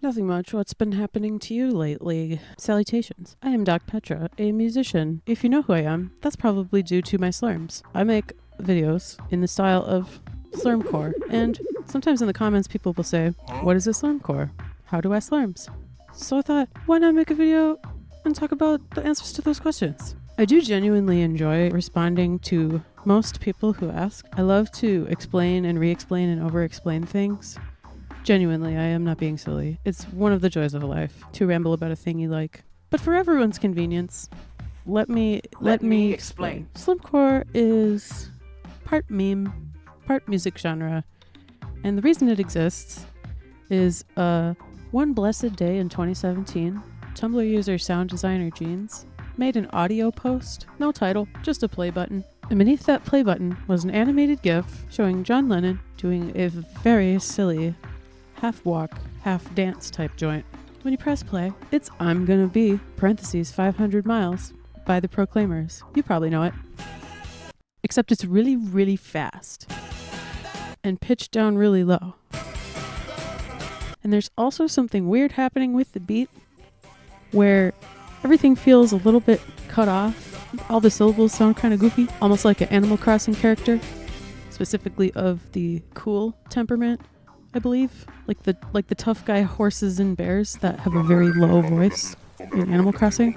Nothing much. What's been happening to you lately? Salutations. I am Doc Petra, a musician. If you know who I am, that's probably due to my slurms. I make videos in the style of Slurmcore, and sometimes in the comments people will say, what is a Slurmcore? How do I slurms? So I thought, why not make a video and talk about the answers to those questions? I do genuinely enjoy responding to most people who ask. I love to explain and re-explain and over-explain things. Genuinely, I am not being silly. It's one of the joys of life, to ramble about a thing you like. But for everyone's convenience, let me explain. Slurmcore is part meme, part music genre, and the reason it exists is one blessed day in 2017, Tumblr user sound designer Jeans made an audio post, no title, just a play button. And beneath that play button was an animated GIF showing John Lennon doing a very silly half walk, half dance type joint. When you press play, it's I'm Gonna Be, parentheses 500 miles, by the Proclaimers. You probably know it. Except it's really, really fast. And pitched down really low. And there's also something weird happening with the beat, where everything feels a little bit cut off. All the syllables sound kind of goofy, almost like an Animal Crossing character, specifically of the cool temperament. I believe, like the tough guy horses and bears that have a very low voice in Animal Crossing.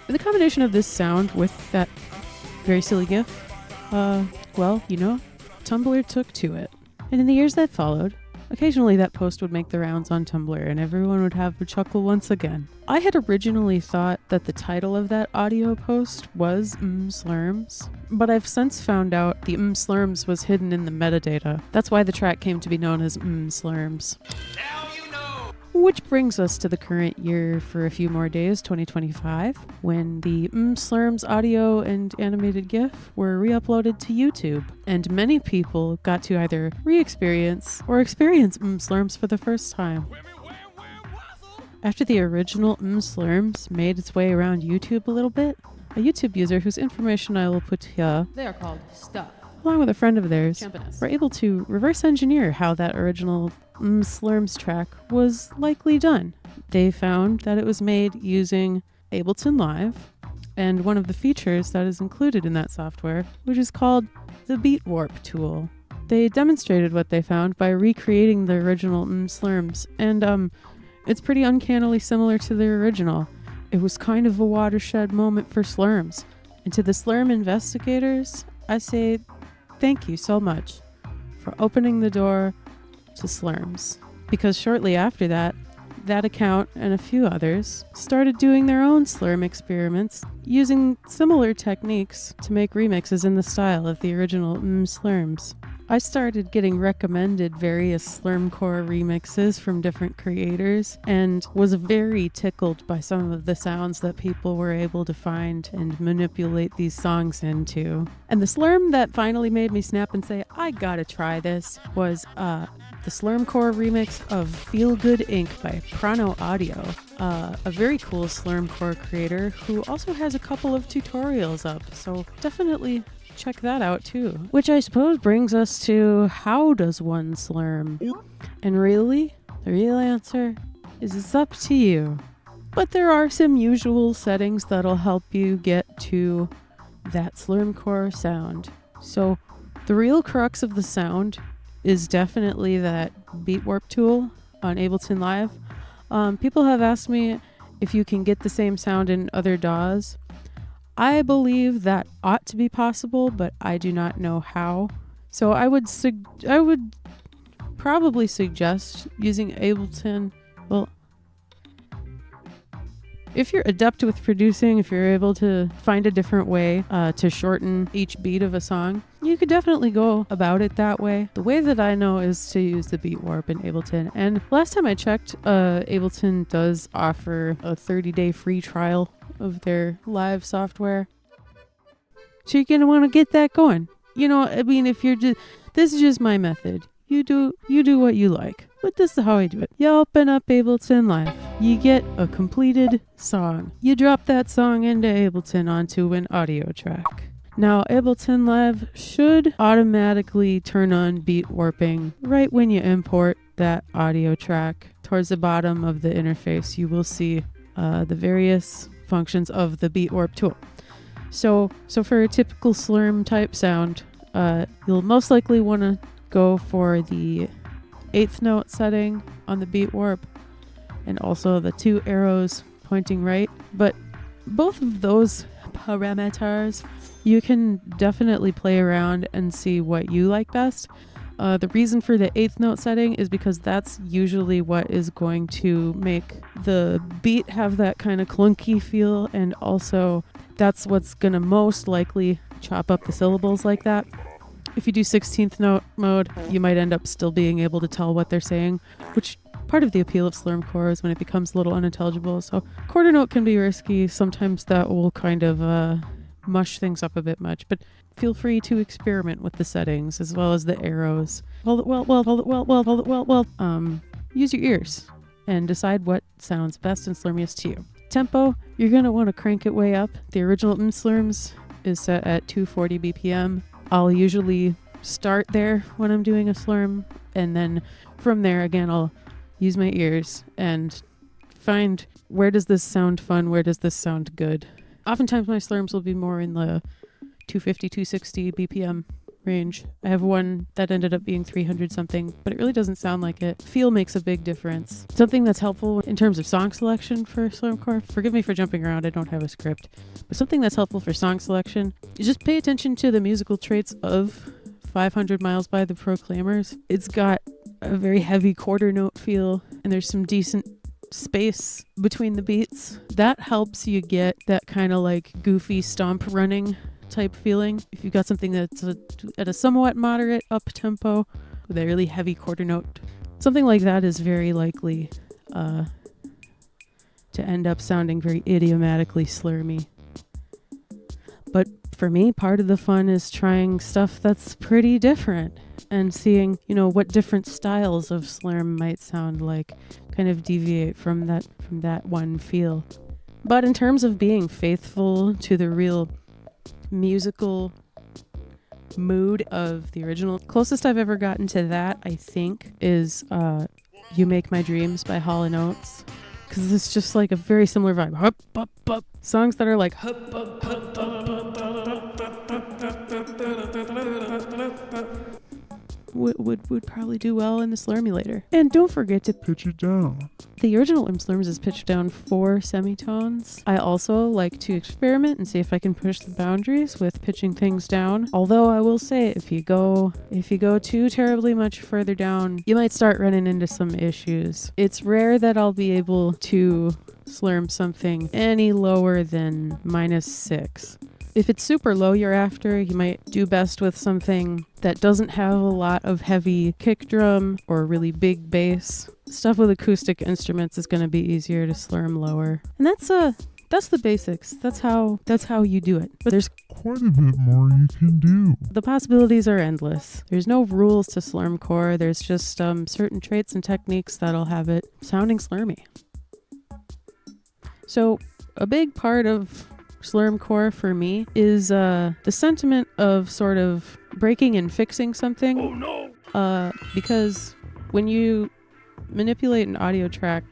And the combination of this sound with that very silly GIF, well, you know, Tumblr took to it. And in the years that followed, occasionally that post would make the rounds on Tumblr and everyone would have a chuckle once again. I had originally thought that the title of that audio post was Slurms, but I've since found out the Slurms was hidden in the metadata. That's why the track came to be known as Slurms. Now you know! Which brings us to the current year for a few more days, 2025, when the Slurms audio and animated GIF were re-uploaded to YouTube, and many people got to either re-experience or experience Slurms for the first time. After the original Slurms made its way around YouTube a little bit, a YouTube user whose information I will put here, they are called Stuff, along with a friend of theirs, were able to reverse engineer how that original Slurms track was likely done. They found that it was made using Ableton Live, and one of the features that is included in that software, which is called the Beat Warp tool. They demonstrated what they found by recreating the original Slurms, and it's pretty uncannily similar to the original. It was kind of a watershed moment for Slurms. And to the Slurm investigators, I say thank you so much for opening the door to Slurms. Because shortly after that, that account and a few others started doing their own Slurm experiments using similar techniques to make remixes in the style of the original Slurms. I started getting recommended various Slurmcore remixes from different creators and was very tickled by some of the sounds that people were able to find and manipulate these songs into. And the Slurm that finally made me snap and say, I gotta try this, was the Slurmcore remix of Feel Good Inc. by Prano Audio, a very cool Slurmcore creator who also has a couple of tutorials up, so definitely check that out too. Which I suppose brings us to, how does one slurm? And really, the real answer is it's up to you. But there are some usual settings that'll help you get to that Slurmcore sound. So the real crux of the sound is definitely that Beat Warp tool on Ableton Live. People have asked me if you can get the same sound in other DAWs. I believe that ought to be possible, but I do not know how. So I would probably suggest using Ableton. Well, if you're adept with producing, if you're able to find a different way to shorten each beat of a song, you could definitely go about it that way. The way that I know is to use the Beat Warp in Ableton. And last time I checked, Ableton does offer a 30-day free trial of their live software. So you're going to want to get that going. You know, I mean, if you're just, this is just my method. You do what you like. But this is how I do it. You open up Ableton Live. You get a completed song. You drop that song into Ableton onto an audio track. Now, Ableton Live should automatically turn on beat warping right when you import that audio track to towards the bottom of the interface, you will see the various functions of the beat warp tool. So for a typical slurm type sound, you'll most likely want to go for the 8th note setting on the beat warp, and also the 2 arrows pointing right. But both of those parameters, you can definitely play around and see what you like best. The reason for the 8th note setting is because that's usually what is going to make the beat have that kind of clunky feel, and also that's what's going to most likely chop up the syllables like that. If you do 16th note mode, you might end up still being able to tell what they're saying, which part of the appeal of SlurmCore is when it becomes a little unintelligible. So quarter note can be risky. Sometimes that will kind of mush things up a bit much, but feel free to experiment with the settings as well as the arrows. Use your ears and decide what sounds best and slurmiest to you. Tempo, you're going to want to crank it way up. The original slurms is set at 240 BPM. I'll usually start there when I'm doing a slurm, and then from there, again, I'll use my ears and find where does this sound fun, where does this sound good. Oftentimes my slurms will be more in the 250, 260 BPM range. I have one that ended up being 300 something, but it really doesn't sound like it. Feel makes a big difference. Something that's helpful in terms of song selection for SlurmCore, forgive me for jumping around, I don't have a script, but something that's helpful for song selection is just pay attention to the musical traits of 500 Miles by the Proclaimers. It's got a very heavy quarter note feel, and there's some decent space between the beats. That helps you get that kind of like goofy stomp running type feeling. If you've got something that's at a somewhat moderate up tempo with a really heavy quarter note, something like that is very likely to end up sounding very idiomatically slurmy. But for me, part of the fun is trying stuff that's pretty different and seeing, what different styles of slurm might sound like, kind of deviate from that one feel. But in terms of being faithful to the real musical mood of the original, closest I've ever gotten to that, I think, is You Make My Dreams by Hall & Oates, because it's just like a very similar vibe. Hup, hup, hup. Songs that are like hup, hup, hup, hup, would probably do well in the Slurmulator. And don't forget to pitch it down. The original Slurms is pitched down 4 semitones. I also like to experiment and see if I can push the boundaries with pitching things down. Although I will say, if you go too terribly much further down, you might start running into some issues. It's rare that I'll be able to slurm something any lower than -6. If it's super low you're after, you might do best with something that doesn't have a lot of heavy kick drum or really big bass. Stuff with acoustic instruments is going to be easier to slurm lower. And that's the basics. That's how you do it. But there's quite a bit more you can do. The possibilities are endless. There's no rules to SlurmCore. There's just certain traits and techniques that'll have it sounding slurmy. So a big part of SlurmCore for me is the sentiment of sort of breaking and fixing something. Oh no! Because when you manipulate an audio track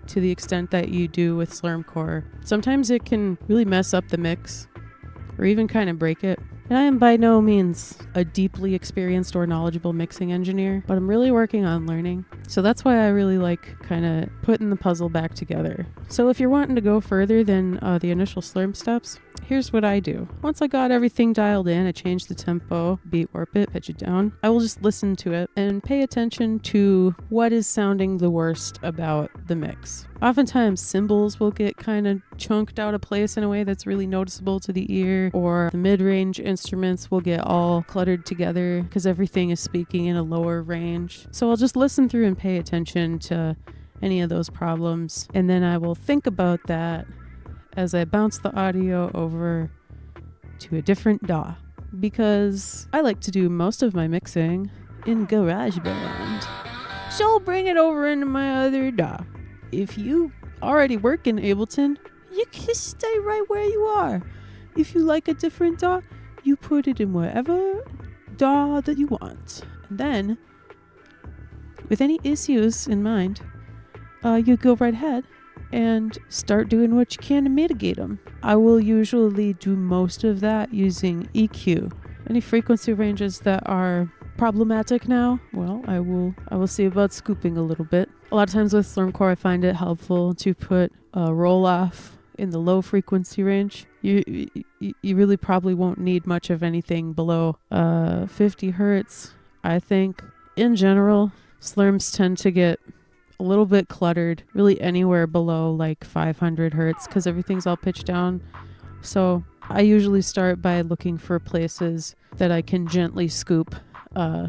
to the extent that you do with SlurmCore, sometimes it can really mess up the mix or even kind of break it. And I am by no means a deeply experienced or knowledgeable mixing engineer, but I'm really working on learning. So that's why I really like kind of putting the puzzle back together. So if you're wanting to go further than the initial slurm steps, here's what I do. Once I got everything dialed in, I change the tempo, beat warp it, pitch it down. I will just listen to it and pay attention to what is sounding the worst about the mix. Oftentimes cymbals will get kind of chunked out of place in a way that's really noticeable to the ear, or the mid-range instruments will get all cluttered together because everything is speaking in a lower range. So I'll just listen through and pay attention to any of those problems, and then I will think about that as I bounce the audio over to a different DAW, because I like to do most of my mixing in GarageBand. So I'll bring it over into my other DAW. If you already work in Ableton, you can stay right where you are. If you like a different DAW, you put it in whatever DAW that you want. And then, with any issues in mind, you go right ahead and start doing what you can to mitigate them. I will usually do most of that using EQ. Any frequency ranges that are problematic now, well, I will see about scooping a little bit. A lot of times with Slurmcore, I find it helpful to put a roll off in the low frequency range. You really probably won't need much of anything below 50 hertz. I think in general, slurms tend to get a little bit cluttered really anywhere below like 500 hertz because everything's all pitched down. So I usually start by looking for places that I can gently scoop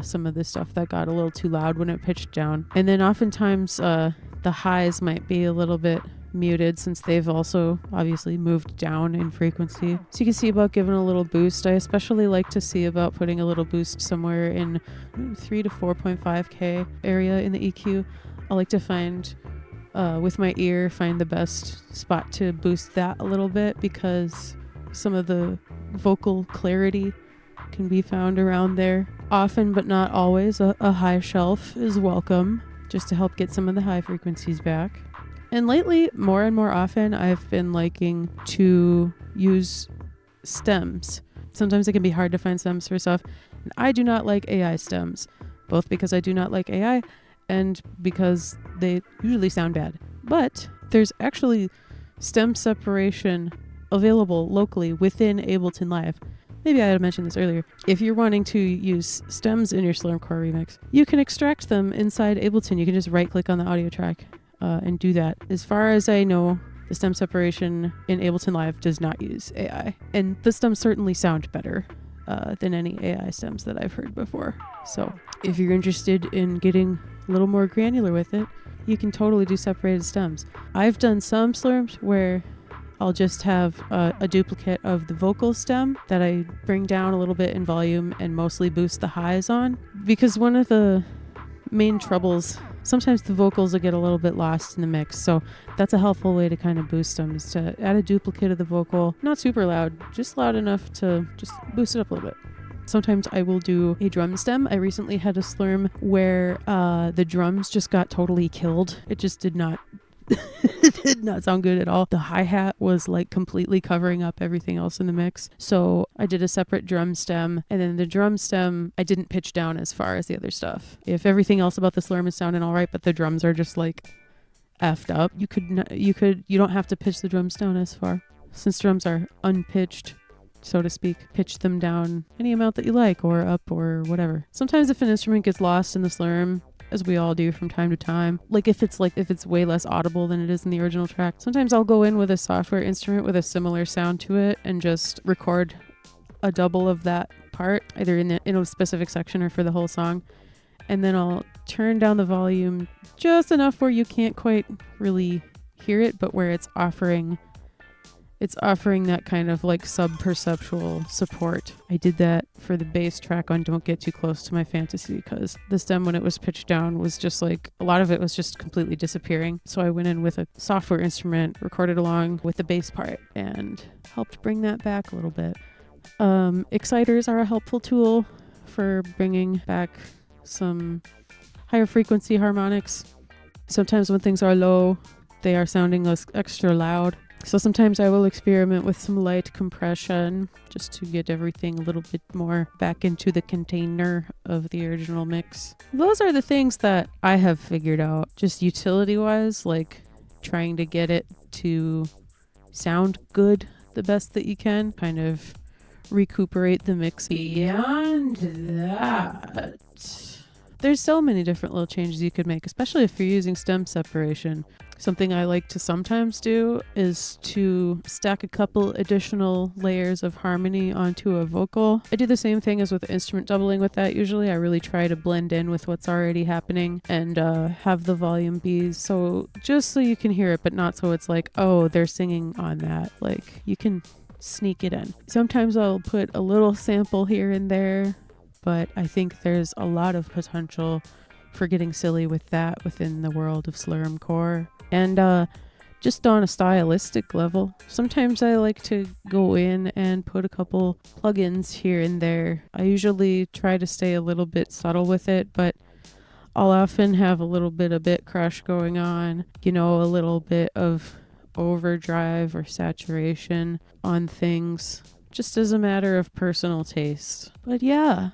some of the stuff that got a little too loud when it pitched down. And then oftentimes the highs might be a little bit muted since they've also obviously moved down in frequency. So you can see about giving a little boost. I especially like to see about putting a little boost somewhere in 3 to 4.5K area in the EQ. I like to find with my ear, find the best spot to boost that a little bit because some of the vocal clarity can be found around there. Often, but not always, a high shelf is welcome just to help get some of the high frequencies back. And lately, more and more often, I've been liking to use stems. Sometimes it can be hard to find stems for stuff. And I do not like AI stems, both because I do not like AI and because they usually sound bad. But there's actually stem separation available locally within Ableton Live. Maybe I had mentioned this earlier. If you're wanting to use stems in your Slurmcore remix, you can extract them inside Ableton. You can just right-click on the audio track and do that. As far as I know, the stem separation in Ableton Live does not use AI. And the stems certainly sound better than any AI stems that I've heard before. So if you're interested in getting a little more granular with it, you can totally do separated stems. I've done some slurms where I'll just have a duplicate of the vocal stem that I bring down a little bit in volume and mostly boost the highs on. Because one of the main troubles, sometimes the vocals will get a little bit lost in the mix. So that's a helpful way to kind of boost them, is to add a duplicate of the vocal. Not super loud, just loud enough to just boost it up a little bit. Sometimes I will do a drum stem. I recently had a slurm where the drums just got totally killed. It just did not it did not sound good at all. The hi-hat was like completely covering up everything else in the mix. So I did a separate drum stem, and then the drum stem I didn't pitch down as far as the other stuff. If everything else about the slurm is sounding all right, but the drums are just like effed up, you don't have to pitch the drums down as far. Since drums are unpitched, so to speak, pitch them down any amount that you like, or up, or whatever. Sometimes if an instrument gets lost in the slurm, as we all do from time to time, like if it's way less audible than it is in the original track, sometimes I'll go in with a software instrument with a similar sound to it and just record a double of that part, either in a specific section or for the whole song, and then I'll turn down the volume just enough where you can't quite really hear it, but where it's offering that kind of like sub-perceptual support. I did that for the bass track on Don't Get Too Close to My Fantasy because the stem, when it was pitched down, was just like, a lot of it was just completely disappearing. So I went in with a software instrument, recorded along with the bass part, and helped bring that back a little bit. Exciters are a helpful tool for bringing back some higher frequency harmonics. Sometimes when things are low, they are sounding extra loud. So sometimes I will experiment with some light compression just to get everything a little bit more back into the container of the original mix. Those are the things that I have figured out, just utility-wise, like trying to get it to sound good the best that you can, kind of recuperate the mix. Beyond that, there's so many different little changes you could make, especially if you're using stem separation. Something I like to sometimes do is to stack a couple additional layers of harmony onto a vocal. I do the same thing as with instrument doubling with that. Usually I really try to blend in with what's already happening and have the volume be so just so you can hear it, but not so it's like, oh, they're singing on that. Like, you can sneak it in. Sometimes I'll put a little sample here and there, but I think there's a lot of potential for getting silly with that within the world of Slurmcore. And just on a stylistic level, sometimes I like to go in and put a couple plugins here and there. I usually try to stay a little bit subtle with it, but I'll often have a little bit of bit crush going on, you know, a little bit of overdrive or saturation on things, just as a matter of personal taste. But yeah,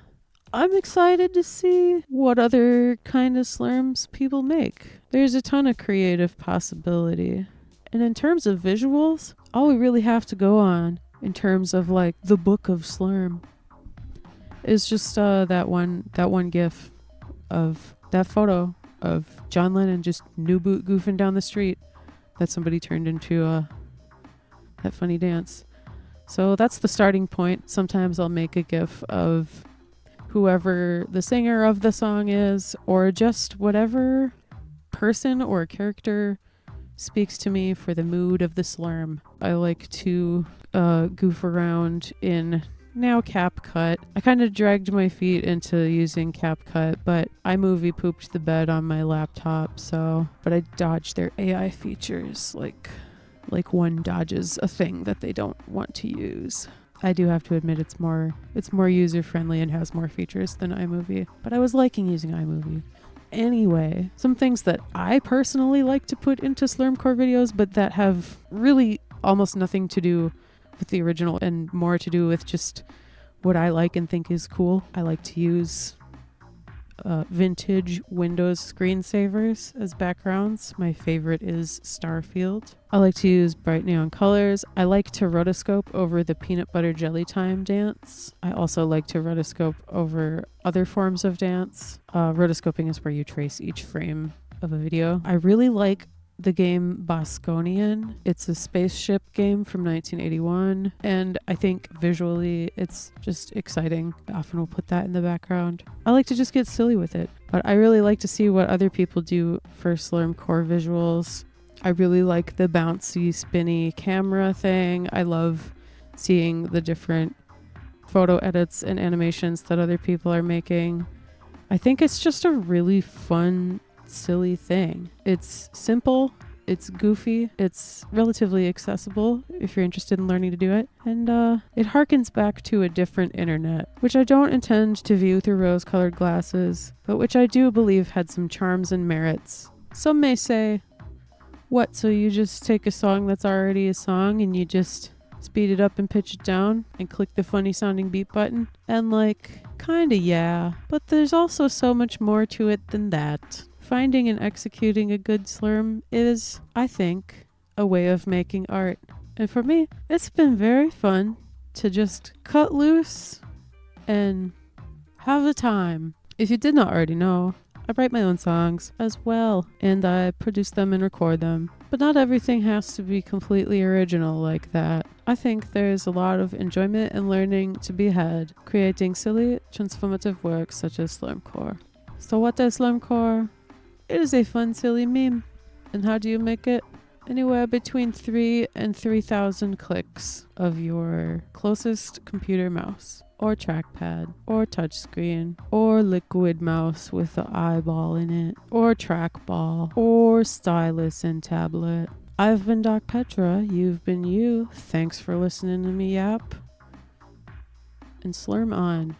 I'm excited to see what other kind of slurms people make. There's a ton of creative possibility. And in terms of visuals, all we really have to go on in terms of like the book of slurm is just that one gif of that photo of John Lennon just new boot goofing down the street that somebody turned into that funny dance. So that's the starting point. Sometimes I'll make a gif of whoever the singer of the song is, or just whatever person or character speaks to me for the mood of the slurm. I like to goof around in now CapCut. I kind of dragged my feet into using CapCut, but iMovie pooped the bed on my laptop, but I dodged their AI features like one dodges a thing that they don't want to use. I do have to admit it's more user friendly and has more features than iMovie, but I was liking using iMovie. Anyway, some things that I personally like to put into Slurmcore videos, but that have really almost nothing to do with the original and more to do with just what I like and think is cool. I like to use vintage Windows screensavers as backgrounds. My favorite is Starfield. I like to use bright neon colors. I like to rotoscope over the peanut butter jelly time dance. I also like to rotoscope over other forms of dance. Rotoscoping is where you trace each frame of a video. I really like the game Bosconian. It's a spaceship game from 1981, and I think visually it's just exciting. I often will put that in the background. I like to just get silly with it, but I really like to see what other people do for Slurmcore visuals. I really like the bouncy, spinny camera thing. I love seeing the different photo edits and animations that other people are making. I think it's just a really fun, silly thing. It's simple, it's goofy, it's relatively accessible if you're interested in learning to do it, and it harkens back to a different internet, which I don't intend to view through rose-colored glasses, but which I do believe had some charms and merits. Some may say, what, so you just take a song that's already a song and you just speed it up and pitch it down and click the funny sounding beat button? And kinda yeah, but there's also so much more to it than that. Finding and executing a good slurm is, I think, a way of making art. And for me, it's been very fun to just cut loose and have a time. If you did not already know, I write my own songs as well, and I produce them and record them. But not everything has to be completely original like that. I think there's a lot of enjoyment and learning to be had creating silly, transformative works such as Slurmcore. So what is Slurmcore? It is a fun, silly meme. And how do you make it? Anywhere between 3 and 3,000 clicks of your closest computer mouse, or trackpad, or touchscreen, or liquid mouse with the eyeball in it, or trackball, or stylus and tablet. I've been Doc Petra, you've been you. Thanks for listening to me yap. And slurm on.